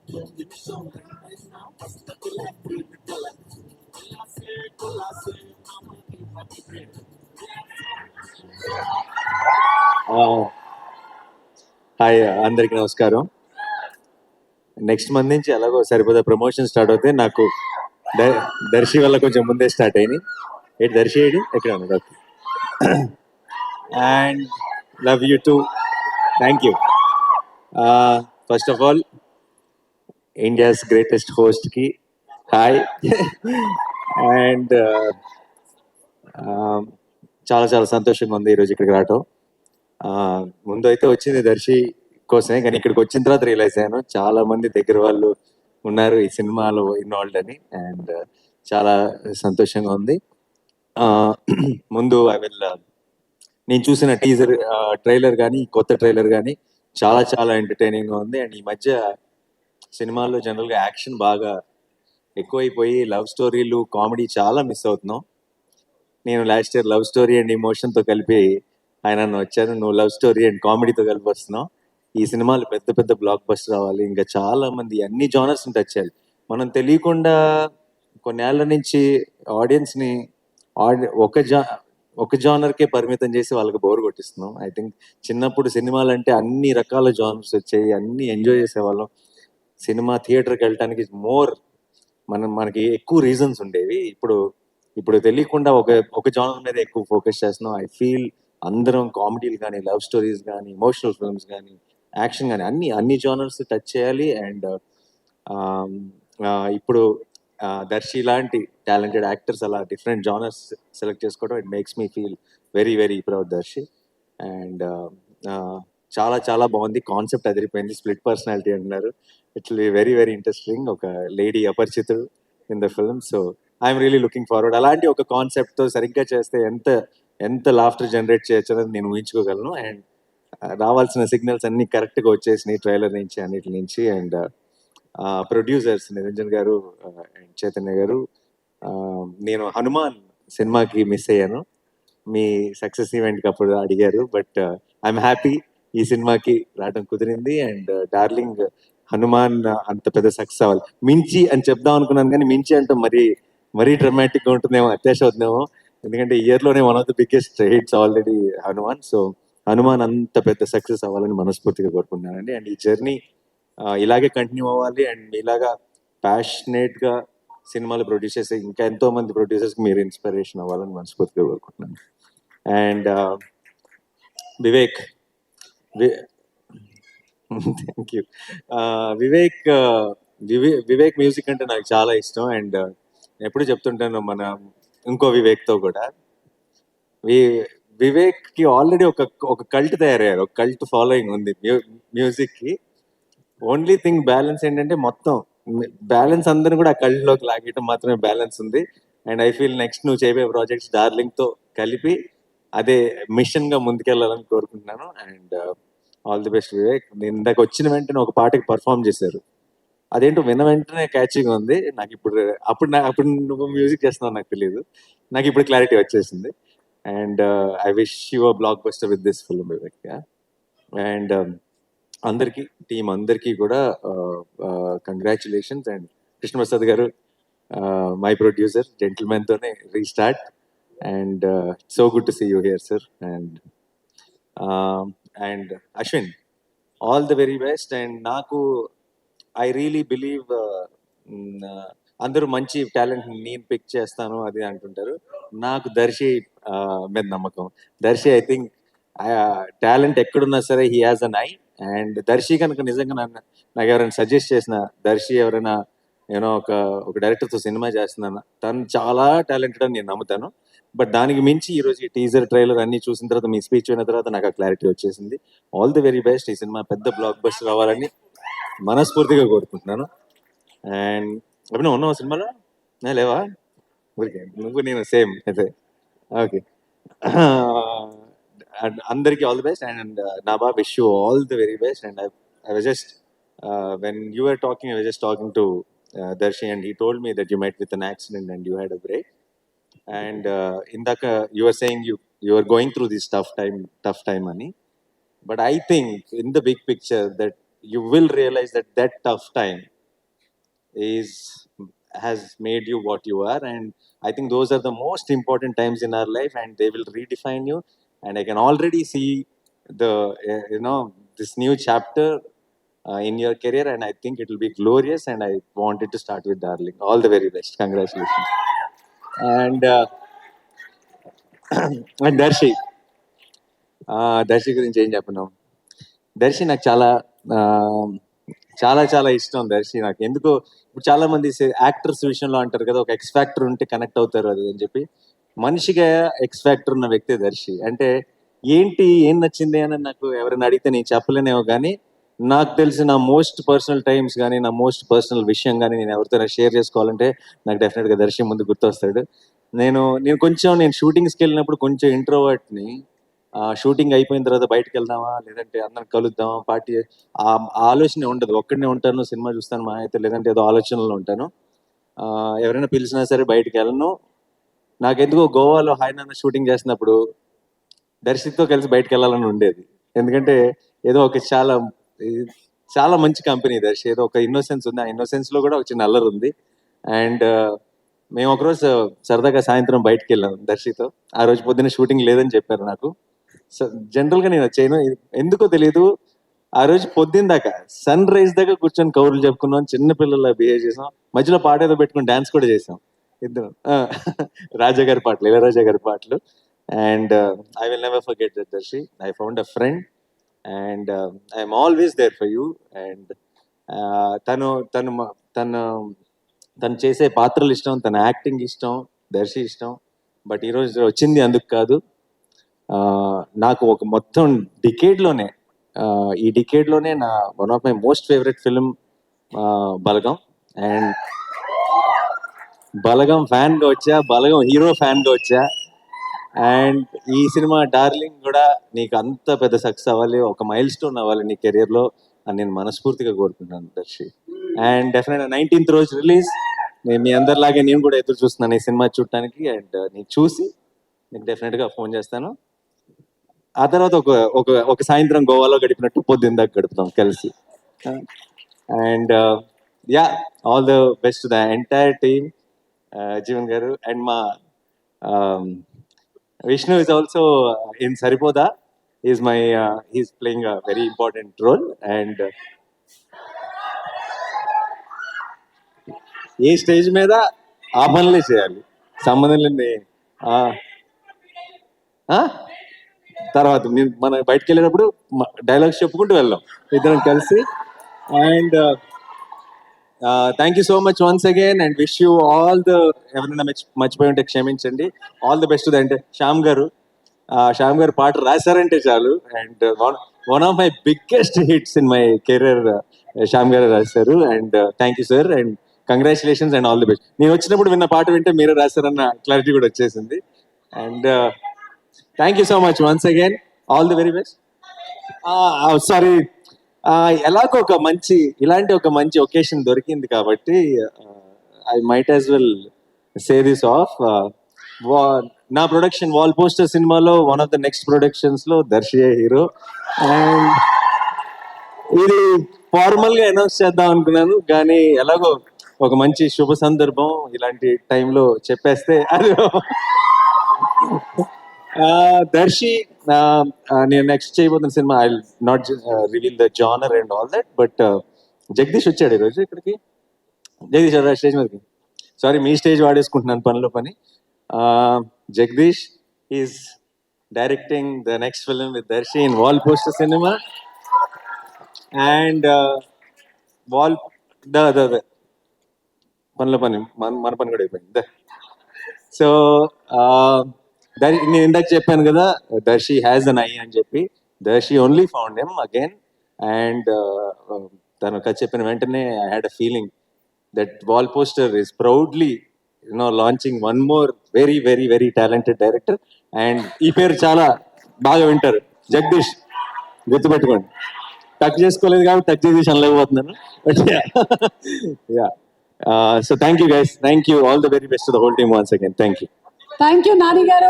Hi, అందరికి నమస్కారం. Next month నుంచి ఎలాగో సరిపోతే ప్రమోషన్ స్టార్ట్ అవుతాయి. నాకు దర్శి వల్ల కొంచెం ముందే స్టార్ట్ అయినాయి. ఏంటి దర్శి ఏడి ఎక్కడ ఉన్నది? Okay. And love you too. Thank you. First of all, India's greatest హోస్ట్కి హాయ్. అండ్ చాలా చాలా సంతోషంగా ఉంది ఈరోజు ఇక్కడికి రావటం. ముందు అయితే వచ్చింది దర్శి కోసమే, కానీ ఇక్కడికి వచ్చిన తర్వాత రియలైజ్ అయ్యాను చాలా మంది దగ్గర వాళ్ళు ఉన్నారు ఈ సినిమాలో ఇన్వాల్వ్డ్ అని. అండ్ చాలా సంతోషంగా ఉంది. ముందు నేను చూసిన టీజర్ ట్రైలర్ కానీ కొత్త ట్రైలర్ కానీ చాలా చాలా ఎంటర్టైనింగ్గా ఉంది. అండ్ ఈ మధ్య సినిమాల్లో జనరల్గా యాక్షన్ బాగా ఎక్కువైపోయి లవ్ స్టోరీలు కామెడీ చాలా మిస్ అవుతున్నాం. నేను last year love story and ఇమోషన్తో కలిపి ఆయన వచ్చాను, నువ్వు లవ్ స్టోరీ అండ్ కామెడీతో కలిపి వస్తున్నావు. ఈ సినిమాలు పెద్ద పెద్ద బ్లాక్ బస్టర్ రావాలి, ఇంకా చాలా మంది అన్ని జానర్స్ని టచ్ చేయాలి. మనం తెలియకుండా కొన్నేళ్ల నుంచి ఆడియన్స్ని ఒక జానర్కే పరిమితం చేసి వాళ్ళకి బోర్ కొట్టిస్తున్నాం. ఐ థింక్ చిన్నప్పుడు సినిమాలు అంటే అన్ని రకాల జానర్స్ వచ్చాయి, అన్ని ఎంజాయ్ చేసేవాళ్ళం. సినిమా థియేటర్కి వెళ్ళటానికి మనకి ఎక్కువ రీజన్స్ ఉండేవి. ఇప్పుడు తెలియకుండా ఒక జానర్ మీద ఎక్కువ ఫోకస్ చేస్తున్నాం. ఐ ఫీల్ అందరం కామెడీలు కానీ, లవ్ స్టోరీస్ కానీ, ఇమోషనల్ ఫిల్మ్స్ కానీ, యాక్షన్ కానీ అన్ని జానర్స్ టచ్ చేయాలి. అండ్ ఇప్పుడు దర్శి లాంటి టాలెంటెడ్ యాక్టర్స్ అలా డిఫరెంట్ జానర్స్ సెలెక్ట్ చేసుకోవడం, it makes me feel very very proud Darshi. And చాలా చాలా బాగుంది. కాన్సెప్ట్ అదిరిపోయింది. స్ప్లిట్ పర్సనాలిటీ అంటున్నారు. It's very very interesting. ఒక లేడీ అపరిచితుడు in the film. So I'm really looking forward. అలాంటి ఒక కాన్సెప్ట్తో సరిగ్గా చేస్తే ఎంత లాఫ్టర్ జనరేట్ చేయొచ్చు అనేది నేను ఊహించుకోగలను. అండ్ రావాల్సిన సిగ్నల్స్ అన్ని కరెక్ట్గా వచ్చేసినాయి ట్రైలర్ నుంచి, అన్నిటి నుంచి. అండ్ ప్రొడ్యూసర్స్ నిరంజన్ గారు అండ్ చైతన్య గారు, నేను హనుమాన్ సినిమాకి మిస్ అయ్యాను. మీ సక్సెస్ ఈవెంట్కి అప్పుడు అడిగారు, బట్ ఐఎమ్ హ్యాపీ ఈ సినిమాకి రావడం కుదిరింది. అండ్ డార్లింగ్ హనుమాన్ అంత పెద్ద సక్సెస్ అవ్వాలి. మించి అని చెప్దాం అనుకున్నాను, కానీ మించి అంటే మరీ డ్రమాటిక్గా ఉంటుందేమో, అత్యాశ అవుతుందేమో. ఎందుకంటే ఇయర్లోనే one of the biggest hits already Hanuman. So Hanuman అంత పెద్ద సక్సెస్ అవ్వాలని మనస్ఫూర్తిగా కోరుకుంటున్నానండి. అండ్ ఈ జర్నీ ఇలాగే కంటిన్యూ అవ్వాలి. అండ్ ఇలాగా ప్యాషనేట్గా సినిమాలు ప్రొడ్యూస్ చేసే ఇంకా ఎంతో మంది ప్రొడ్యూసర్స్కి మీరు ఇన్స్పిరేషన్ అవ్వాలని మనస్ఫూర్తిగా కోరుకుంటున్నాను. And Vivek, thank you. Vivek music అంటే నాకు చాలా ఇష్టం. అండ్ ఎప్పుడు చెప్తుంటాను మన ఇంకో వివేక్తో కూడా, వివేక్కి ఆల్రెడీ ఒక కల్ట్ తయారయ్యారు, ఒక కల్ట్ ఫాలోయింగ్ ఉంది మ్యూజిక్కి. ఓన్లీ థింగ్ బ్యాలెన్స్ ఏంటంటే మొత్తం బ్యాలెన్స్ అందరిని కూడా ఆ కల్ట్లోకి లాగేయటం మాత్రమే బ్యాలెన్స్ ఉంది. అండ్ ఐ ఫీల్ నెక్స్ట్ నువ్వు చేయబోయే ప్రాజెక్ట్స్ డార్లింగ్తో కలిపి అదే మిషన్గా ముందుకెళ్ళాలని కోరుకుంటున్నాను. And all the best Vivek. నేను ఇందాక వచ్చిన వెంటనే ఒక పాటకి పర్ఫామ్ చేశారు, అదేంటో విన్న వెంటనే క్యాచింగ్ ఉంది నాకు. అప్పుడు నువ్వు మ్యూజిక్ చేస్తున్నావు నాకు తెలియదు, నాకు ఇప్పుడు క్లారిటీ వచ్చేసింది. And I wish you a blockbuster with this film Vivek. And అందరికీ, టీం అందరికీ కూడా కంగ్రాచులేషన్స్. అండ్ కృష్ణప్రసాద్ గారు, మై ప్రొడ్యూసర్, జెంటిల్మెన్తోనే restart. And so good to see you here sir. And Ashwin, all the very best. And నాకు I really believe అందరూ మంచి talent నేను pick చేస్తాను అది అంటుంటారు. నాకు దర్శి మీద నమ్మకం. దర్శి ఐ థింక్ టాలెంట్ ఎక్కడున్నా సరే he has an eye. And Darshi కనుక నిజంగా నాకు ఎవరైనా సజెస్ట్ చేసిన, దర్శి ఎవరైనా ఒక డైరెక్టర్తో సినిమా చేస్తున్నాను, తను చాలా టాలెంటెడ్ అని నేను నమ్ముతాను. బట్ దానికి మించి ఈరోజు ఈ టీజర్ ట్రైలర్ అన్ని చూసిన తర్వాత, మీ స్పీచ్ విన్న తర్వాత నాకు ఆ క్లారిటీ వచ్చేసింది. All the very best. ఈ సినిమా పెద్ద బ్లాక్ బస్టర్ అవ్వాలని మనస్ఫూర్తిగా కోరుకుంటున్నాను. అండ్ అభినవ్ ఉన్నావు సినిమాలో? లేవా? ఊరికే నువ్వు నేను సేమ్ అయితే. ఓకే. అండ్ అందరికీ all the best. And Naba, wish you all the very best. And I was just when you are talking, I was just talking to Darshi, and he told me that you met with an accident and you had a break. And ఇందాక you are saying you are going through this tough time అని. But I think in the big picture that you will realize that tough time is has made you what you are, and I think those are the most important times in our life, and they will redefine you. And I can already see the this new chapter in your career, and I think it will be glorious, and I wanted to start with Darling. All the very best, congratulations. And and Darshi గురించి ఏం చెప్పను. దర్శి నాకు చాలా ఆ, చాలా చాలా ఇష్టం. దర్శి నాకు ఎందుకో, ఇప్పుడు చాలా మంది యాక్టర్స్ విషయంలో అంటారు కదా, ఒక ఎక్స్ ఫ్యాక్టర్ ఉంటే కనెక్ట్ అవుతారు అది అని చెప్పి. మనిషిగా ఎక్స్ ఫ్యాక్టర్ ఉన్న వ్యక్తి దర్శి. అంటే ఏంటి ఏం నచ్చింది అని నాకు ఎవరైనా అడిగితే నేను చెప్పలేనేమో, కానీ నాకు తెలిసిన మోస్ట్ పర్సనల్ టైమ్స్ కానీ నా మోస్ట్ పర్సనల్ విషయం కానీ నేను ఎవరితో షేర్ చేసుకోవాలంటే నాకు డెఫినెట్గా దర్శి ముందు గుర్తొస్తాడు. నేను షూటింగ్స్కి వెళ్ళినప్పుడు కొంచెం ఇంట్రోవర్ట్ని. షూటింగ్ అయిపోయిన తర్వాత బయటకు వెళ్దామా, లేదంటే అందరం కలుద్దామా, పార్టీ, ఆ ఆలోచన ఉండదు. ఒక్కడనే ఉంటాను, సినిమా చూస్తాను మా అయితే, లేదంటే ఏదో ఆలోచనలో ఉంటాను. ఎవరైనా పిలిచినా సరే బయటకు వెళ్ళను. నాకెందుకో గోవాలో హాయ్ నాన్న షూటింగ్ చేసినప్పుడు దర్శితో కలిసి బయటకు వెళ్ళాలని ఉండేది. ఎందుకంటే ఏదో ఒక చాలా మంచి కంపెనీ దర్శి. ఏదో ఒక ఇన్నోసెన్స్ ఉంది, ఆ ఇన్నోసెన్స్ లో కూడా ఒక చిన్న అల్లరి ఉంది. అండ్ మేము ఒకరోజు సరదాగా సాయంత్రం బయటకు వెళ్ళాం దర్శితో. ఆ రోజు పొద్దున్న షూటింగ్ లేదని చెప్పారు నాకు. జనరల్ గా నేను వచ్చాను, ఎందుకో తెలియదు. ఆ రోజు పొద్దున్న దాకా సన్ రైజ్ దాకా కూర్చొని కౌరులు చెప్పుకున్నాం, చిన్న పిల్లల బిహేవ్ చేసాం, మధ్యలో పాట ఏదో పెట్టుకుని డాన్స్ కూడా చేసాం ఇద్దరు. రాజా గారి పాటలు, ఇళయరాజా గారి పాటలు. And I will never forget that Darshi. I found a friend and I'm always there for you. And తను తను తను తను చేసే పాత్రలు ఇష్టం, తన యాక్టింగ్ ఇష్టం, దర్శి ఇష్టం. బట్ ఈరోజు వచ్చింది అందుకు కాదు. నాకు ఒక మొత్తం డికేడ్లోనే, ఈ డికేడ్లోనే నా one of my most favourite film Balagam. And Balagam ఫ్యాన్గా వచ్చా, బలగం హీరో ఫ్యాన్గా వచ్చా. అండ్ ఈ సినిమా డార్లింగ్ కూడా నీకు అంత పెద్ద సక్సెస్ అవ్వాలి, ఒక మైల్ స్టోన్ అవ్వాలి నీ కెరియర్లో అని నేను మనస్ఫూర్తిగా కోరుకుంటున్నాను దర్శి. అండ్ డెఫినెట్గా 19th రోజు రిలీజ్. నేను మీ అందరిలాగే నేను కూడా ఎదురు చూస్తున్నాను ఈ సినిమా చూడటానికి. అండ్ నేను చూసి నీకు డెఫినెట్గా ఫోన్ చేస్తాను. ఆ తర్వాత ఒక ఒక ఒక సాయంత్రం గోవాలో గడిపినట్టు పొద్దున్న దాకా గడుపుతాం కలిసి. And ya, all the best the entire team. Jeevan గారు అండ్ మా Vishnu is also in Saripodhaa. He's playing a very important role. And ఏ స్టేజ్ మీద ఆ పనులే చేయాలి, సంబంధం లేని. తర్వాత మనం బయటకు వెళ్ళేటప్పుడు డైలాగ్స్ చెప్పుకుంటూ వెళ్దాం ఇద్దరం కలిసి. And thank you so much once again and wish you all the, ఎవరైనా మర్చిపోయి ఉంటే క్షమించండి. All the best. అంటే శ్యామ్ గారు పాట రాశారంటే చాలు. And one of my biggest hits in my career Shyam గారు రాశారు. And thank you sir and congratulations and all the best. నేను వచ్చినప్పుడు విన్న పాట వింటే మీరే రాశారన్న క్లారిటీ కూడా వచ్చేసింది. And thank you so much once again, all the very best. Sorry, ఎలాగో ఇలాంటి ఒక మంచి ఒకేషన్ దొరికింది కాబట్టి I might as well say this of. నా ప్రొడక్షన్ వాల్ పోస్టర్ సినిమాలో one of the next productions లో దర్శి హీరో. అండ్ ఇది ఫార్మల్ గా అనౌన్స్ చేద్దాం అనుకున్నాను, కానీ ఎలాగో ఒక మంచి శుభ సందర్భం ఇలాంటి టైంలో చెప్పేస్తే అది. దర్శి నేను నెక్స్ట్ చేయబోతున్న cinema, I not reveal the genre and all that, but Jagadish వచ్చాడు ఈరోజు ఇక్కడికి. జగదీష్ స్టేజ్ మీదకి. సారీ, మీ స్టేజ్ వాడేసుకుంటున్నాను పనిలో పని. Jagadish is directing the next film with Darshi in Wall Poster cinema. And wall the పనిలో పని మన పని కూడా అయిపోయింది. సో నేను ఇందాక చెప్పాను కదా, దర్శి హ్యాస్ అన్ ఐ అని చెప్పి. Darshi only found him again. And తను కథ చెప్పిన వెంటనే I had a feeling that Wall Poster is proudly launching one more very very very talented director. And ఈ పేరు చాలా బాగా వింటారు, జగదీష్, గుర్తుపెట్టుకోండి. టచ్ చేసుకోలేదు కాబట్టి టచ్ చేసి అనలేకపోతున్నాను. But yeah, so thank you guys, thank you, all the very best to the whole team once again. Thank you. Thank you Nani గారు.